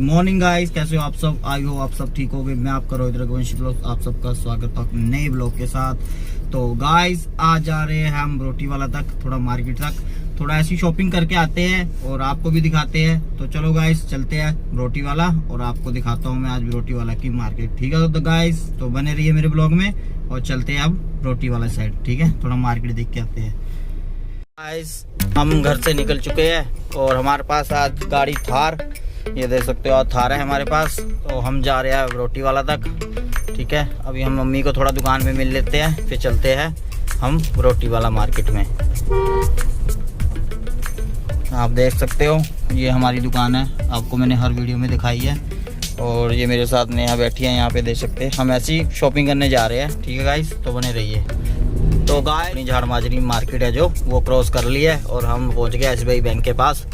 Morning guys, कैसे हो आप सब? आई हो आप सब ठीक हो गए। मैं आपका रोहित रघुवंशी ब्लॉग, आप सबका स्वागत है अपने नए ब्लॉग के साथ। तो गाइस आज जा रहे हैं हम रोटी वाला तक, थोड़ा मार्केट तक, थोड़ा ऐसी शॉपिंग करके आते हैं और आपको भी दिखाते हैं। तो चलो गाइस चलते हैं रोटी वाला और आपको दिखाता हूँ मैं आज भी रोटी वाला की मार्केट। ठीक है तो गाइस तो बने रहिए मेरे ब्लॉग में और चलते हैं अब रोटी वाला साइड। ठीक है, थोड़ा मार्केट देख के आते हैं। गाइस हम घर से निकल चुके हैं और हमारे पास आज गाड़ी थार, ये देख सकते हो आज थार है हमारे पास। तो हम जा रहे हैं रोटी वाला तक। ठीक है, अभी हम मम्मी को थोड़ा दुकान में मिल लेते हैं, फिर चलते हैं हम रोटी वाला मार्केट में। आप देख सकते हो ये हमारी दुकान है, आपको मैंने हर वीडियो में दिखाई है। और ये मेरे साथ नेहा बैठी है यहाँ पे, देख सकते हैं। हम ऐसी शॉपिंग करने जा रहे हैं। ठीक है गाइस, तो बने रहिए। तो गाय झाड़ माजरी मार्केट है जो वो क्रॉस कर ली है और हम पहुंच गए SBI बैंक के पास।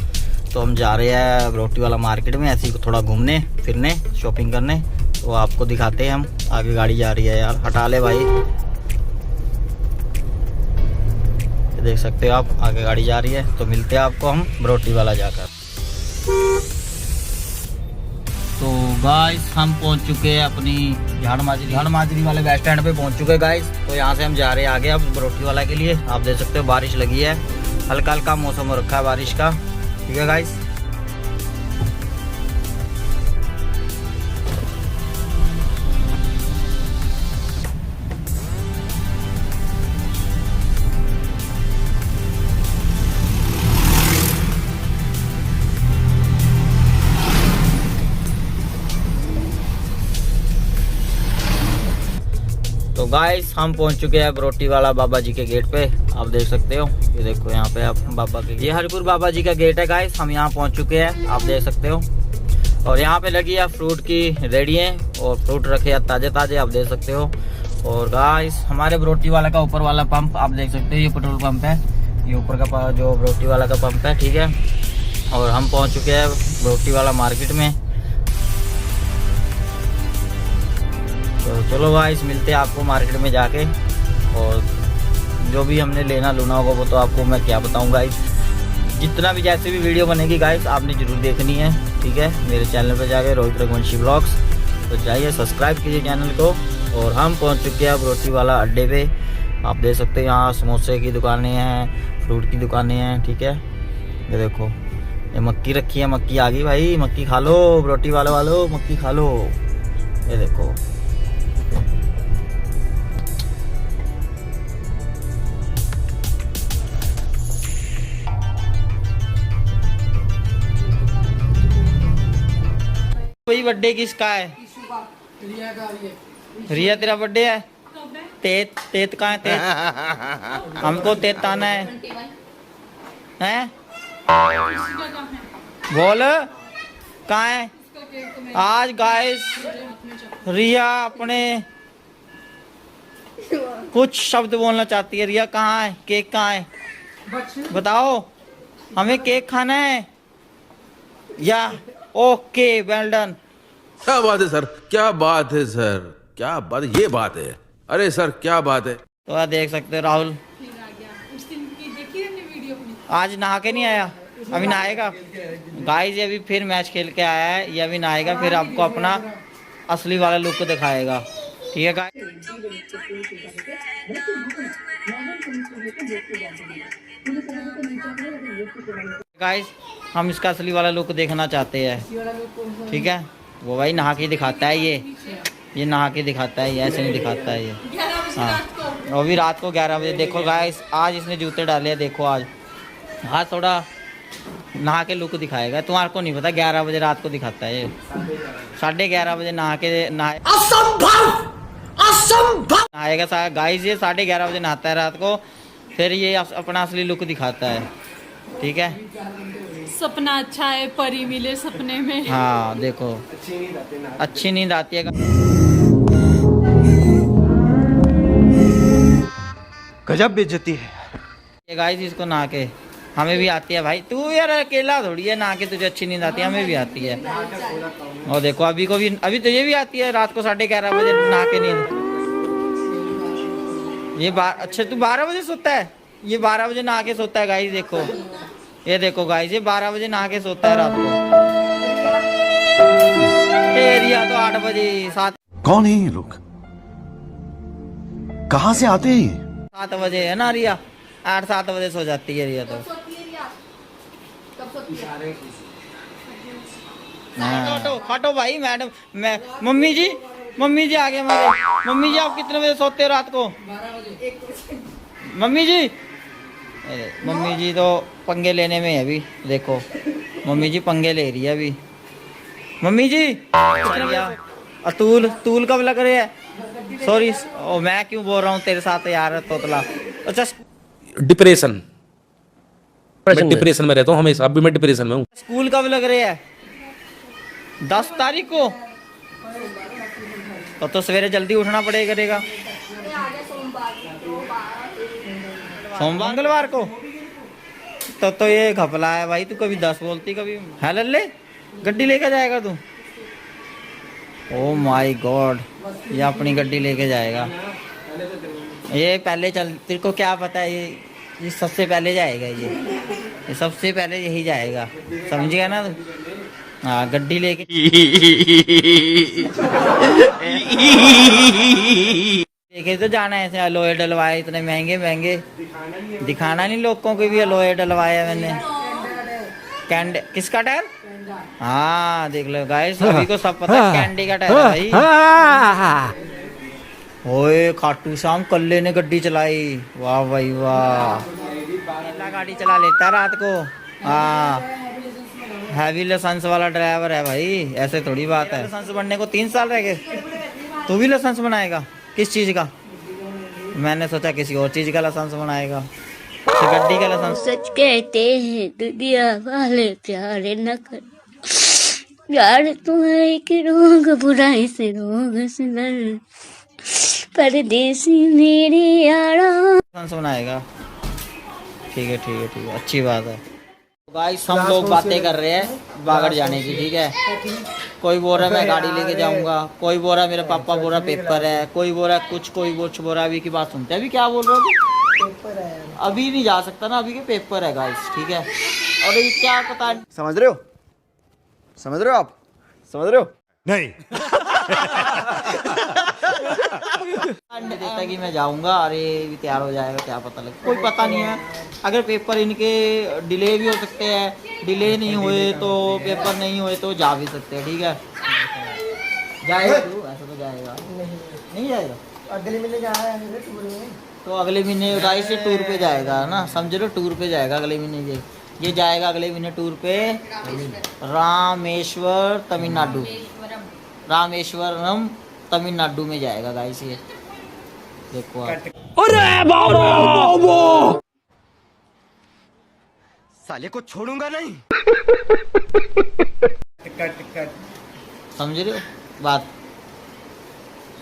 तो हम जा रहे हैं रोटी वाला मार्केट में ऐसे ही थोड़ा घूमने फिरने शॉपिंग करने। तो आपको दिखाते हैं हम। आगे गाड़ी जा रही है यार, हटा ले भाई। देख सकते हो आप आगे गाड़ी जा रही है। तो मिलते हैं आपको हम रोटी वाला जाकर। तो गाइस हम पहुंच चुके हैं अपनी झाड़ माजरी वाले बस स्टैंड पे पहुंच चुके हैं गाइस। तो यहाँ से हम जा रहे हैं आगे अब रोटी वाला के लिए। आप देख सकते हो बारिश लगी है, हल्का हल्का मौसम हो रखा है बारिश का। ठीक है गाइस, तो गाइस हम पहुंच चुके हैं रोटी वाला बाबा जी के गेट पे। आप देख सकते हो, ये देखो यहाँ पे आप बाबा के, ये हरिपुर बाबा जी का गेट है गाइस। हम यहाँ पहुंच चुके हैं, आप देख सकते हो। और यहाँ पे लगी है फ्रूट की रेडियाँ और फ्रूट रखे हैं ताजे ताजे, आप देख सकते हो। और गाइस हमारे रोटी वाला का ऊपर वाला पंप आप देख सकते हो, ये पेट्रोल पंप है, ये ऊपर का जो रोटी वाला का पंप है। ठीक है, और हम पहुँच चुके हैं रोटी वाला मार्केट में। तो चलो गाइस मिलते हैं आपको मार्केट में जाके, और जो भी हमने लेना लूना होगा वो तो आपको मैं क्या बताऊं गाइस। जितना भी जैसे भी वीडियो बनेगी गाइस आपने जरूर देखनी है। ठीक है, मेरे चैनल पे जाके रोहित रघुवंशी ब्लॉग्स, तो जाइए सब्सक्राइब कीजिए चैनल को। और हम पहुंच चुके हैं अब रोटी वाला अड्डे पे। आप देख सकते हैं यहाँ समोसे की दुकानें हैं, फ्रूट की दुकानें हैं। ठीक है, ये देखो ये मक्की रखी है, मक्की आ गई भाई, मक्की खा लो रोटी वालों मक्की खा लो। ये देखो भाई, बर्थडे किसका है? रिया का। रिया तेरा बर्थडे है? तेत कहाँ है? तेत हमको तेत आना है। हैं? बोल कहाँ है? आज गाइस रिया अपने कुछ शब्द बोलना चाहती है। रिया कहाँ है? केक कहाँ है? बताओ, हमें केक खाना है या? Okay well done. क्या बात है सर, क्या बात है सर, क्या बात है, ये बात है। अरे सर क्या बात है। तो आप देख सकते हो राहुल आज नहा के नहीं आया, अभी नहाएगा गाइस। ये अभी फिर मैच खेल के आया है, ये अभी नहाएगा, फिर आपको अपना असली वाला लुक दिखाएगा। ठीक है गाइस, हम इसका असली वाला लुक देखना चाहते हैं। ठीक है, वो भाई नहा के दिखाता है, ये नहा के दिखाता है, ये ऐसे नहीं दिखाता है ये। हाँ, वो भी रात को 11 बजे। देखो गाइस आज इसने जूते डाले हैं, देखो आज थोड़ा नहा के लुक दिखाएगा। तुम्हारे को नहीं पता 11 बजे रात को दिखाता है ये, 11:30 बजे नहाएगा गाइस। ये 11:30 बजे नहाता है रात को, फिर ये अपना असली लुक दिखाता है। ठीक है, सपना अच्छा है, परी मिले सपने में। हाँ देखो अच्छी नींद आती है गजब बेइज्जती है ये गाइस। इसको नहा के हमें भी आती है भाई, तू यार अकेला थोड़ी है, नहा के तुझे अच्छी नींद आती है, हमें भी आती है। और देखो अभी तुझे भी आती है रात को 11:30 बजे नहा के नींद। ये अच्छा तू 12 बजे सोता है? ये 12 बजे नहा के सोता है गाइस। देखो ये देखो गाइस, ये 12 बजे नहा के सोता है रात को। एरिया तो 8 बजे कौन है ये लोग? कहाँ से आते हैं ये? 7 बजे है ना रिया, 8-7 बजे सो जाती है रिया तो। हटो भाई मैडम, मैं मम्मी जी आगे हमारे। मम्मी जी आप कितने बजे सोते हो रात को? मम्मी जी, अरे मम्मी जी तो पंगे लेने में है अभी, देखो मम्मी जी पंगे ले रही है अभी। मम्मी जी तूल कब लग रहे है? सॉरी, ओ मैं क्यों बोल रहा हूँ तेरे साथ यार तोतला। अच्छा डिप्रेशन में रहता हूँ हमेशा, अभी मैं डिप्रेशन में हूँ। स्कूल कब लग रहे हैं? 10 तारीख को। तो सवेरे जल्दी उठना पड़ेगा करेगा। सोमवार मंगलवार को तो ये घपला है भाई, तू कभी 10 बोलती कभी है लल्ले। गड्डी लेके जाएगा तू? ओ माय गॉड, ये अपनी गड्डी लेके जाएगा। ये पहले चल, तेरे को क्या पता है ये सबसे पहले जाएगा, ये सबसे पहले यही जाएगा, समझ गया ना तू? हाँ गड्डी लेके लेके तो जाना है। ऐसे अलोए डलवाए इतने महंगे महंगे, दिखाना नहीं लोगों को भी अलोए डलवाया मैंने। कैंडी किसका टायर? हाँ देख लो गाइस, सभी को सब पता है कैंडी का टायर है भाई। ओए खाटू श्याम कल्ले ने गड्डी चलाई, वाह भाई वाह। गाड़ी चला लेता रात को। हाँ हैवी लाइसेंस वाला ड्राइवर है भाई, ऐसे थोड़ी बात है। लाइसेंस बनने को 3 साल रह गए, तू भी लाइसेंस बनाएगा? किस चीज का? मैंने सोचा किसी और चीज का लाइसेंस बनाएगा, तो गड्डी का लाइसेंस। सच कहते हैं दुनिया वाले प्यार न कर, प्यार तुम्हारे के रोग बुराई से रोग से डर, परदेसी मेरे यारा। लाइसेंस बनाएगा, ठीक है ठीक है ठीक है, अच्छी बात है। गाइस हम लोग बातें कर रहे हैं बागड़ जाने की, ठीक है। कोई बोल रहा है मैं गाड़ी लेके जाऊंगा, कोई बोल रहा है मेरे पापा बोल रहा पेपर है, कोई बोल रहा है कुछ, कोई कुछ बोल रहा है। अभी की बात सुनते हैं, अभी क्या बोल रहे हो? पेपर है, अभी नहीं जा सकता ना, अभी के पेपर है गाइस, ठीक है। और ये क्या पता है, समझ रहे हो? समझ रहे हो आप? समझ रहे हो? नहीं। देता कि मैं जाऊंगा, अरे भी तैयार हो जाएगा, क्या पता लगे, कोई पता नहीं है। अगर पेपर इनके डिले भी हो सकते हैं, डिले नहीं हुए तो पेपर नहीं हुए तो जा भी सकते हैं, ठीक है। जाएगा तू? ऐसा तो जाएगा नहीं जाएगा? अगले महीने जा रहा है टूर में, तो अगले महीने गाइस से टूर पे जाएगा ना, समझ लो टूर पे जाएगा अगले महीने। ये जाएगा अगले महीने टूर पे रामेश्वर तमिलनाडु, रामेश्वरम तमिलनाडु में जाएगा गाइस ये, देखो आप। अरे बाबा, साले को छोड़ूंगा नहीं। समझ रहे हो बात?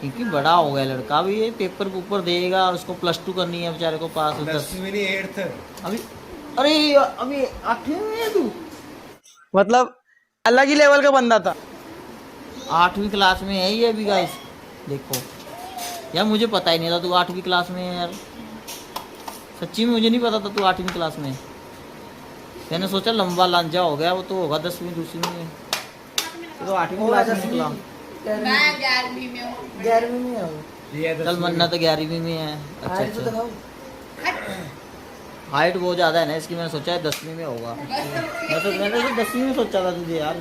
क्योंकि बड़ा हो गया लड़का, अभी ये पेपर ऊपर देगा, उसको +2 करनी है बेचारे को पास। 10वीं नहीं 8th अभी, अरे अभी 8वीं में है तू, मतलब अलग ही लेवल का बंदा था। 8वीं क्लास में है ये अभी गाइस, देखो यार मुझे पता ही नहीं था तू 8वीं क्लास में है यार, सच्ची में मुझे नहीं पता था तू 8वीं क्लास में है। मैंने सोचा लंबा लांजा हो गया, वो तो होगा 10वीं दूसरी में, तो 8वीं क्लास में निकला। मैं 11वीं में हूँ। 11वीं में हो, चल मन्ना तो 11वीं में है। अच्छा अच्छा, हाइट बहुत ज़्यादा है ना इसकी, मैंने सोचा है 10वीं में होगा। मैंने तो 10वीं में सोचा था तुझे यार।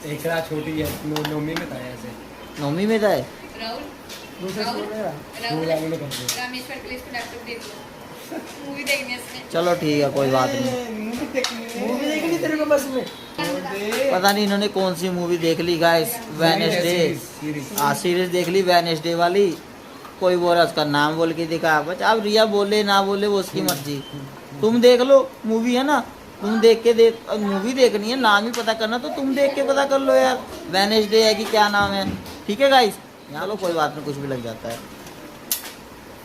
एक क्लास छोटी है, 9वीं में था ऐसे। 9वीं में था? रामेश्वर के लिए इसको लैपटॉप दे दो, मूवी देखने से। चलो ठीक है कोई बात नहीं। मूवी देखनी तेरे को बस में? पता नहीं इन्होंने कौन सी मूवी देख ली गाइस, वेडनेसडे। सीरीज देख ली वेडनेसडे वाली। कोई बोल रहा उसका नाम बोल के दिखा, बस अब रिया बोले ना बोले वो उसकी मर्जी। तुम देख लो मूवी है ना, तुम देख के मूवी देखनी है, नाम ही पता करना तो तुम देख के पता कर लो यार, वेडनेसडे है कि क्या नाम है, ठीक है गाइस। यहाँ लो कोई बात नहीं, कुछ भी लग जाता है।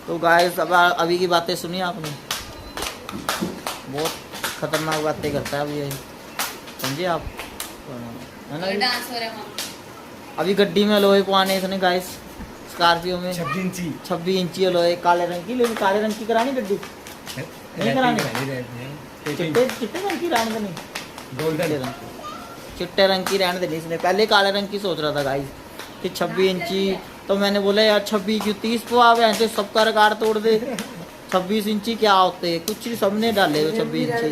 तो गाइस अब अभी की बातें सुनी आपने, बहुत खतरनाक बातें करता है अब ये, समझे आप, है ना। डांस हो रहा है वहाँ। अभी गड्डी में लोहे पवाने इसने गाइस, स्कॉर्पियो में 26 इंची लोहे, काले रंग की, लेकिन काले रंग की करानी गड्डी नहीं करानी, चिट्टे रंग की करानी तो नहीं, गोल्डन रंग की। चिट्टे रंग की रहने देनी इसने, पहले काले रंग की सोच रहा था गाइस कि 26 इंची। तो मैंने बोला यार 26 क्यों, 30 पे आ गए, सबका रिकॉर्ड तोड़ दे। 26 इंची क्या होते हैं, कुछ सबने डाले हो 26 इंची।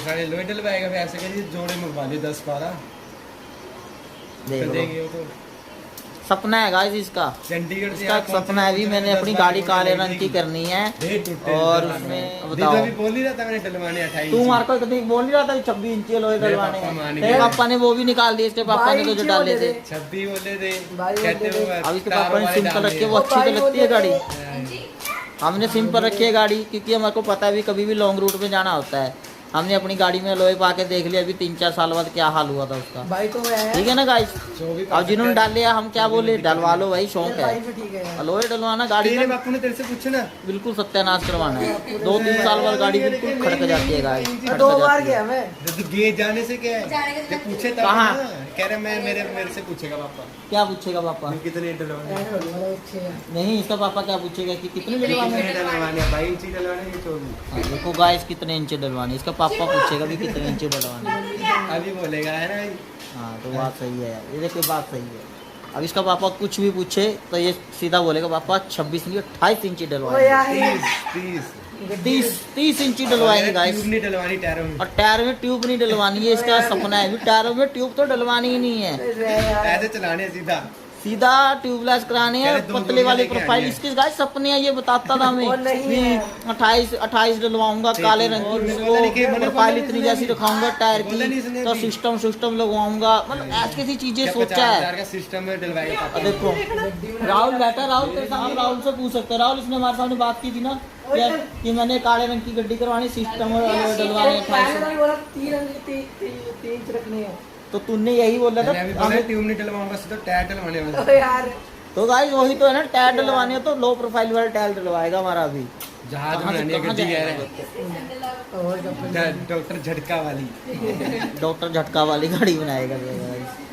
सारे लोहे डलवाएगा, फिर ऐसे करिए जोड़े मंगवा लिए 10-12 देख लो। देंगे वो तो। सपना है गाइस इसका, चंडीगढ़ से इसका आप सपना है भी, मैंने अपनी गाड़ी काले रंग की करनी है। और उसमें बताओ, अभी बोल ही रहा था मैंने डलवाने 28 तू मार को कभी बोल नहीं रहा था 26 इंची लोहे डलवाने पापा मान हैं। गए। तेरे पापा ने वो भी निकाल दिए, इसके पापा ने तो जो डाले थे। 26 बोले थे, कहते वो अब इसके पापा ने सिंपल रखी है, वो अच्छी तो लगती है गाड़ी। हमने सिंपल रखी है गाड़ी क्योंकि हमारे को पता है भी कभी भी लॉन्ग रूट में जाना होता है। हमने अपनी गाड़ी में लोहे पा के देख लिया अभी 3-4 साल बाद क्या हाल हुआ था उसका। भाई तो है ठीक है ना गाइस। अब जिन्होंने डाल लिया हम क्या बोले, डलवा लो भाई, शौक भाई भी ठीक है। है। लोहे डलवाना गाड़ी तेरे का बापू ने तेरे से पूछा ना, बिल्कुल सत्यानाश करवाना है। 2-3 साल बाद गाड़ी बिल्कुल खड़क जाती है गाड़ी, खड़क 2 बार जाती है। गया मैं। तो गे जाने से क्या है, जाने के जब पूछे तब कहाँ? ना, कह रहा मैं मेरे से पूछेगा पापा क्या पूछेगा पापा? कितने डलवाने नहीं, इसका पापा क्या पूछेगा कि कितने डलवाने हैं? डलवाने 22 इंची डलवाने हैं 24। हाँ, देखो गाइस कितने इंच डलवाने, इसका पापा पूछेगा भी कितने इंच डलवाने हैं। अभी बोलेगा है ना भाई। हाँ तो बात सही है यार, ये देखो बात सही है। अब इसका पापा कुछ भी पूछे तो ये सीधा बोलेगा पापा 26 नहीं 28 इंची ओ डलवाएंगे, यार 30 30 इंची डलवाएंगे गाइस। ट्यूब नहीं डलवानी टायरों में, और टायर में ट्यूब नहीं डलवानी है, इसका सपना है भी टायरों में ट्यूब तो डलवानी ही नहीं है, ऐसे चलाने सीधा। सीधा ट्यूबलेस करानी है। कह रहे दो पतले गोलियां वाली लेके प्रोफाइल आनी है। इसके गाइस सपने है, ये बताता था और हमें नहीं भी है। 28 डलवाऊंगा काले रंग की, बोला नहीं कि- उसको प्रोफाइल इतनी जैसी रखाऊंगा टायर बोला नहीं की, इसने तो अभी। सिस्टम लगवाऊंगा, मतलब ऐसी कैसी चीजें क्या सोचा 50,000 है। का सिस्टम में डलवाएगा पापा। अब देखो राहुल बैठा, राहुल तेरे सामने, राहुल से पूछ सकते हैं। राहुल इसने हमारे सामने बात की थी ना कि मैंने काले रंग की गड्डी करवानी, सिस्टम और डलवाने 28। बोला 3 इंच रखने हैं। तो तूने यही बोला था मैंने अभी बोला ट्यूब नहीं डलवाऊंगा, सीधा टायर डलवाने वाला। ओ यार तो गाइस वही तो है ना, टायर डलवाने हैं तो लो प्रोफाइल वाला टायर डलवाएगा हमारा अभी। जहाज कहाँ से बनानी है, कहाँ गड्डी कह जाएगा? रहे हैं। डॉक्टर झटका वाली। डॉक्टर झटका वाली गाड़ी बनाएगा गाइस।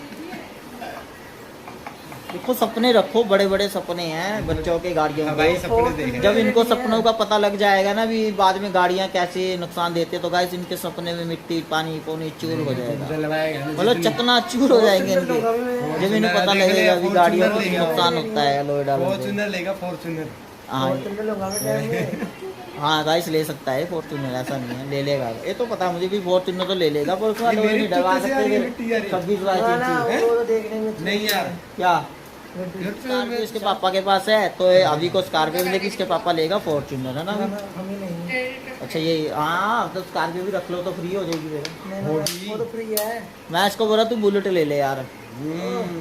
देखो सपने रखो, बड़े बड़े सपने हैं बच्चों के गाड़ियों हाँ भाई के। सपने देखे। जब इनको सपनों का पता लग जाएगा ना भी बाद में गाड़ियां कैसे नुकसान देते, तो गाइस इनके सपने में मिट्टी पानी पौनी चूर हो जाएगा, डलवाएगा नहीं, मतलब चकना चूर हो जाएंगे इनके। जब इन्हें पता Fortuner लगेगा भी गाड़ियों को लेगा। नुकसान होता है लोहे डालने से। फॉर्च्यूनर लेगा, फॉर्च्यूनर। हाँ लूंगा मैं टाइम में। हाँ गाइस ले सकता है फॉर्च्यूनर, ऐसा नहीं है, ले लेगा। ये तो पता है मुझे भी फॉर्च्यूनर तो ले लेगा, पर उसमें लोहे नहीं डलवा सकते 26-22 ना ना इंची। वो तो देखने में नहीं यार, क्या स्कॉर्पियो इसके पापा के पास है, तो अभी को स्कॉर्पियो लेके इसके पापा लेगा फॉर्च्यूनर, है ना अभी? हम ही नहीं। अच्छा ये हाँ, तो स्कॉर्पियो भी रख लो तो फ्री हो जाएगी मेरा। वो तो फ्री है। मैं इसको बोला तू बुलेट ले ले यार।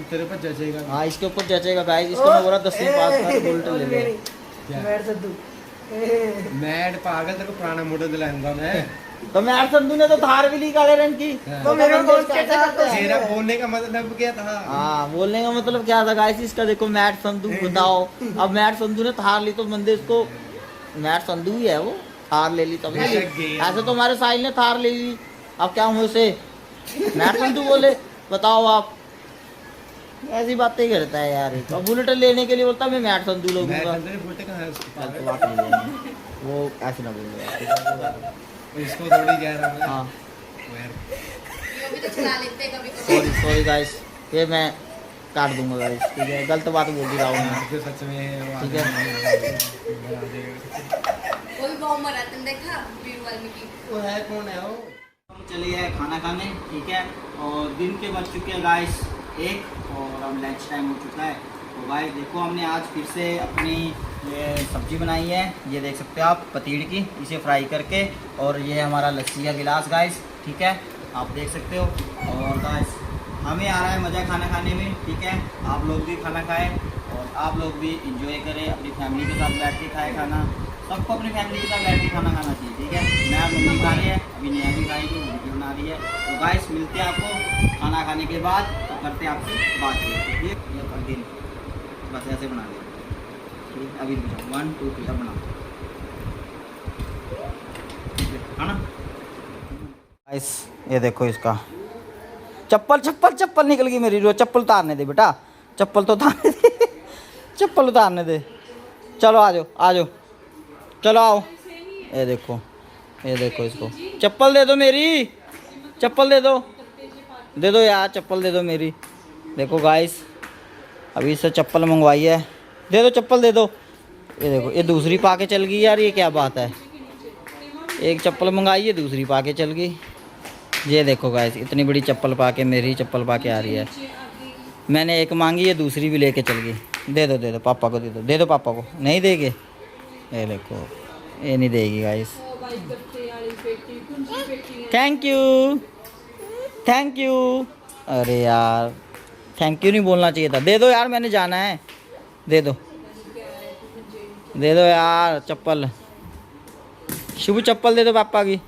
तेरे पर जचेगा। हाँ इसके ऊपर जचेगा गाइस, इसको मैं बोला 10वीं पास कर बुलेट ले ले। बैठ सद्दू। मैड पागल, तेरे को पुराना मॉडल दिलाऊंगा मैं। तो मैं संधू ने तो थार भी ली काले रंग की, तो मेरे को कैसे करते हैं? तेरा बोलने का मतलब क्या था? हाँ बोलने का मतलब क्या था गाइस इसका, देखो मैट संधू बताओ। अब मैट संधू ने थार ली तो बंदे इसको, मैट संधू ही है वो, थार ले ली तब ले ली। ऐसे तो हमारे साहिल ने थार ले ली, अब क्या हूँ उसे मैट संधू बोले, बताओ आप। ऐसी बातें करता है यार। अब बुलेट लेने के लिए बोलता मैं मैट संधू लोगूंगा, बोलते कहाँ है उसको? तो बात नहीं है। वो ऐसे ना बोल इसको थोड़ी कह रहा हूँ। हाँ वो भी तो चला लेते हैं कभी सॉरी कभी। सॉरी गाइस, ये मैं काट दूंगा गाइस, ठीक है? गलत बात बोल दी रहा हूँ मैं, जो सच में वो ठीक है? वो भी बहुत मरा, तुम देखा वीर वाल्मीकि। वो है कौन है वो? चलिए है खाना खाने, ठीक है? और दिन के बज चुके हैं गाइस 1 और अब लंच टाइम हो चुका है। तो गाइस देखो हमने आज फिर से अपनी ये सब्जी बनाई है, ये देख सकते हो आप, पतीड़ की, इसे फ्राई करके। और ये है हमारा लस्सी का गिलास गाइस, ठीक है? आप देख सकते हो। और गाइस हमें आ रहा है मज़ा खाना खाने में, ठीक है? आप लोग भी खाना खाएं और आप लोग भी इंजॉय करें, अपनी फैमिली के साथ बैठ के खाएं खाना। सबको अपनी फैमिली के साथ बैठ के खाना खाना चाहिए, ठीक है? मैं मम्मी खा रही है, अभी नया भी खाएगी, वो वीडियो बना रही है। तो गाइस मिलते हैं आपको खाना खाने के बाद, तो करते हैं आपसे बातचीत, ठीक है? ये कर दिन बस ऐसे बना लिया, ठीक? अभी रुक जाओ, 1 2 3 अब बना खाना। गाइस ये देखो इसका चप्पल निकल गई मेरी, रो चप्पल उतारने दे बेटा, चप्पल तो उतारने दे चप्पल उतारने दे। चलो आ जाओ चलो आओ। ये देखो इसको चप्पल दे दो मेरी, चप्पल दे दो यार, चप्पल दे दो मेरी। देखो गाइस, अभी इससे चप्पल मंगवाई है, दे दो चप्पल दे दो। ये देखो, ये दूसरी पाके चल गई यार, ये क्या बात है। एक चप्पल मंगाई है, दूसरी पाके चल गई। ये देखो गाइस, इतनी बड़ी चप्पल पाके मेरी चप्पल पाके आ रही है। मैंने एक मांगी है, दूसरी भी लेके चल गई। दे दो पापा को, दे दो पापा को। नहीं देंगे, ये देखो, ये नहीं देगी गाइस। Thank you. अरे यार, थैंक यू नहीं बोलना चाहिए था। दे दो यार, मैंने जाना है। दे दो यार चप्पल। शिबू चप्पल दे दो पापा की।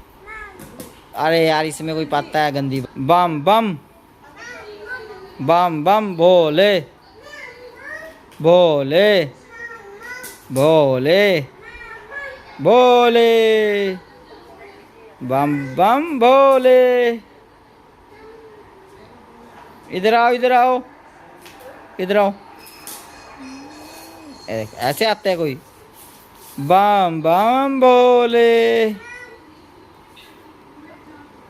अरे यार, इसमें कोई पता है गंदी। बम बम बम बम भोले भोले भोले भोले बम बम भोले। इधर आओ, इधर आओ, इधर आओ। ऐसे आते हैं कोई। बम बम भोले।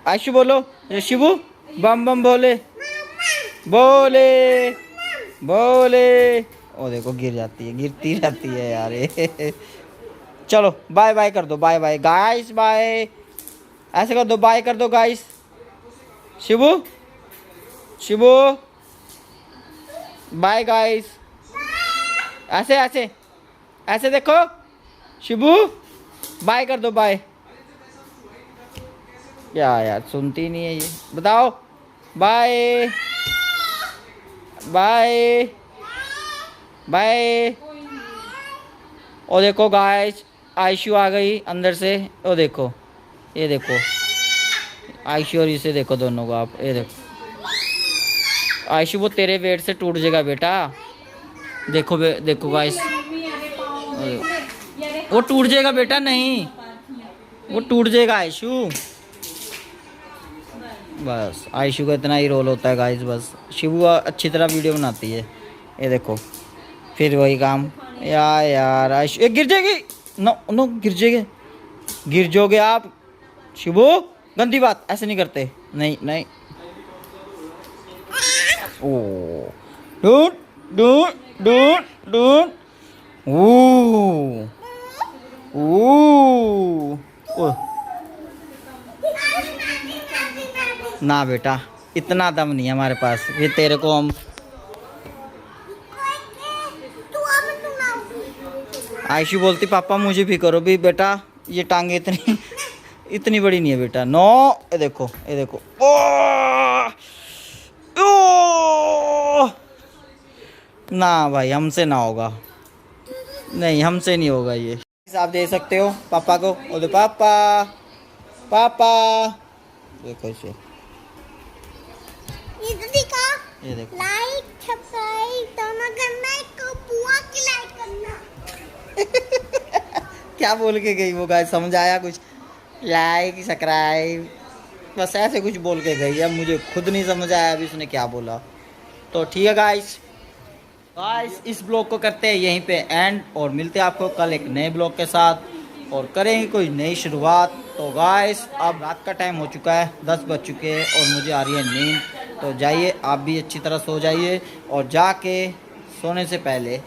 आशु बोलो, शिबू बम बम भोले भोले भोले। ओ देखो, गिर जाती है, गिरती रहती है यार ये। चलो बाय बाय कर दो, बाय बाय गाइस, बाय। ऐसे कर दो, बाय कर दो गाइस। Shibu bye guys. ऐसे देखो, शिबू बाय कर दो, बाय। क्या यार, सुनती नहीं है ये। बताओ बाय बाय बाय। और देखो गाइस, आयशु आ गई अंदर से। ओ देखो, ये देखो आयशु और इसे देखो, दोनों को आप। ये देखो आयशु, वो तेरे वेट से टूट जाएगा बेटा। देखो देखो गाइस, वो टूट जाएगा बेटा। नहीं, वो टूट जाएगा आयशु। बस आयशु का इतना ही रोल होता है गाइस। बस शिबू अच्छी तरह वीडियो बनाती है। ये देखो, फिर वही काम। यार आयशु, ये गिर जाएगी। नो गिर जाओगे आप। शिबू, गंदी बात, ऐसे नहीं करते। नहीं। ओ डूट। ना बेटा, इतना दम नहीं है हमारे पास। ये तेरे को हम आयशु बोलती पापा मुझे भी करो भी। बेटा ये टांगे इतनी बड़ी नहीं है बेटा। नो, ये देखो ओ ना भाई, हमसे ना होगा। नहीं, हमसे नहीं होगा ये। आप दे सकते हो पापा को। बोलो पापा देखो इसे। ये देखो, लाइक सब्सक्राइब दोनों करना है, को बुआ की लाइक करना। क्या बोल के गई वो गाइस, समझ आया कुछ? लाइक सब्सक्राइब, बस ऐसे कुछ बोल के गई। अब मुझे खुद नहीं समझ आया अभी उसने क्या बोला। तो ठीक है गाइस, इस ब्लॉग को करते हैं यहीं पे एंड, और मिलते हैं आपको कल एक नए ब्लॉग के साथ, और करेंगे कोई नई शुरुआत। तो गाइस, अब रात का टाइम हो चुका है, 10 बज चुके हैं और मुझे आ रही है नींद। तो जाइए आप भी अच्छी तरह सो जाइए, और जाके सोने से पहले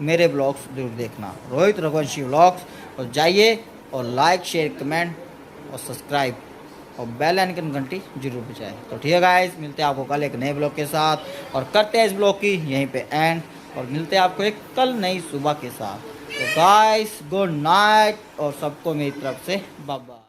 मेरे ब्लॉग्स जरूर देखना, रोहित रघुवंशी ब्लॉग्स। और जाइए और लाइक शेयर कमेंट और सब्सक्राइब और बेल आइकन घंटी जरूर बजाएं। तो ठीक है गाइस, मिलते हैं आपको कल एक नए ब्लॉग के साथ, और करते हैं इस ब्लॉग की यहीं पे एंड, और मिलते हैं आपको एक कल नई सुबह के साथ। तो गाइस, गुड नाइट, और सबको मेरी तरफ से बाय बाय।